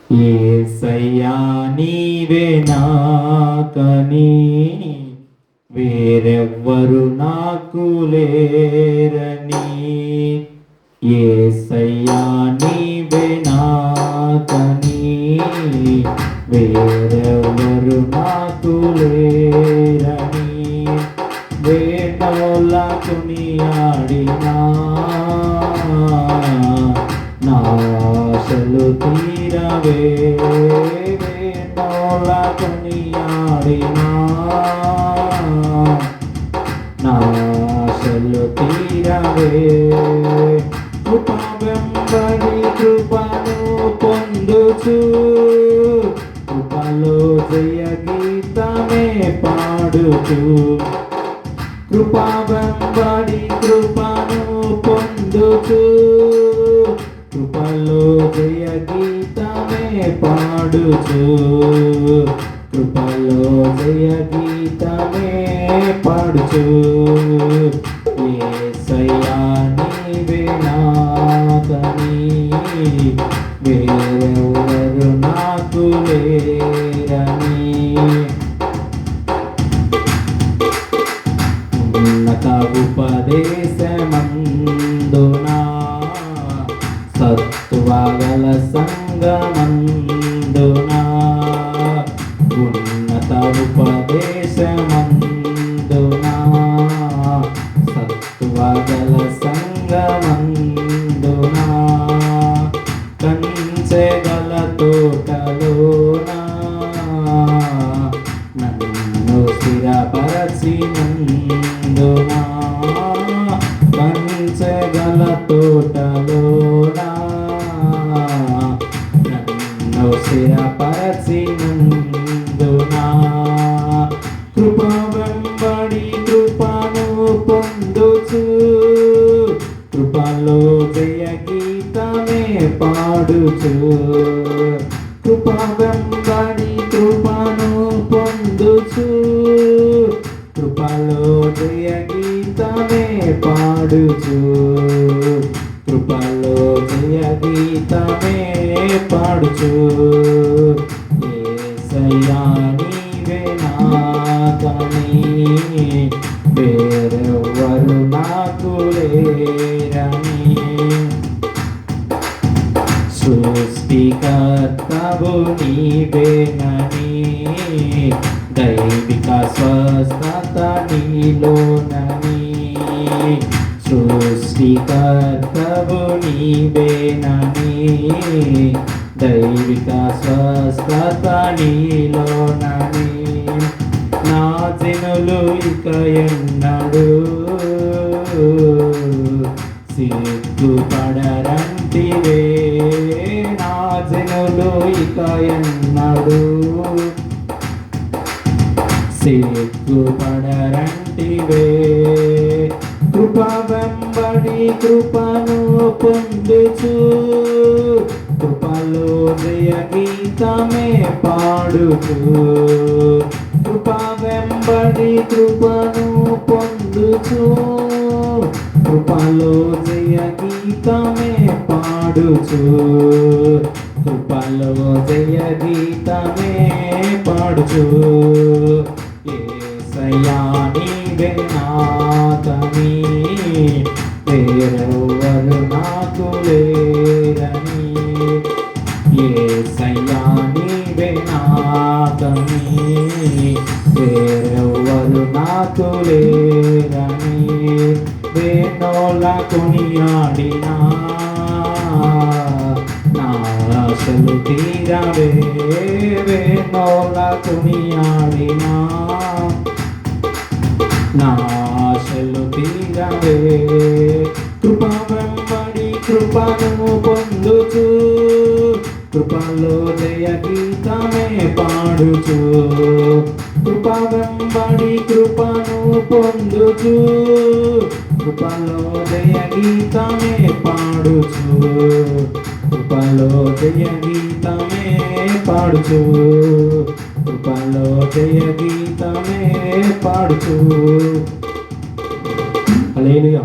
యేసయ్యా నీవే నాకని వేరెవ్వరు నాకు లేరని, యేసయ్యా నీవే నాకని వేరెవ్వరు నాకు లేరని, వేణోల కొనియాడినా నా ఆశలు తీరవే, వేణోల కొనియాడినా నా ఆశలు తీరవే. కృప వెంబడి కృపను పొందుచు, కృపలో జయ గీతమే పాడుచు, కృప వెంబడి కృపను పొందుచు, కృపలో జయ గీతమే పాడుచు, కృపలో జయ గీతమే పాడుచు. యేసయ్యా నీవే నాకని వేరెవరు నాకు లేరని, ఉన్నత ఉపదేశమందునా సత్వగల సంగమందునా, ఉన్నత ఉపదేశమందునా సత్వగల సంగమందునా, కంచెగల తోటలోనా నన్ను స్థిరపరచినందునా, కంచెగల తోటలోనా నన్ను స్థిరపరచినందునా, కృప వెంబడి కృపను పొందుచు, కృపలో జయ గీతమే పాడుచు, కృప వెంబడి కృపను పొందుచు, కృపలో జయ గీతమే పాడుచు, కృపలో జయ గీతమే పాడుచు. యేసయ్యా నీవే నాకని వేరెవ్వరు నాకు లేరని, సృష్టికర్తవు నీవేనని, దైవిక స్వస్థత నీలోనని, సృష్టికర్తవు నీవేనని, దైవిక స్వస్థత నీలోనని, నా జనులు ఇక ఎన్నడు సిగ్గుపడరంటివే, నా జనులు ఇక ఎన్నడు సిగ్గుపడరంటివే, కృప వెంబడి కృపను పొందుచు, కృపలో జయ గీతమే పాడుచు, కృప వెంబడి కృపను పొందుచు, కృపలో జయ గీతమే పాడుచు, కృపలో జయ గీతమే పాడుచు. యేసయ్యా నీవే నాకని వేరెవ్వరు నాకు లేరని, యేసయ్యా నీవే నాకని వేరెవ్వరు నాకు లేరని, వేణోల కొనియాడినా నా ఆశలు తీరవే, వేణోల కొనియాడినా నా ఆశలు తీరవే, కృప వెంబడి కృపను పొందుచు, కృపలో జయ గీతమే పాడుచు, కృప వెంబడి కృపను పొందుచు, కృపలో జయ గీతమే పాడుచు, కృపలో జయ గీతమే పాడుచు, కృపలో జయ గీతమే పాడుచు. హల్లెలూయా.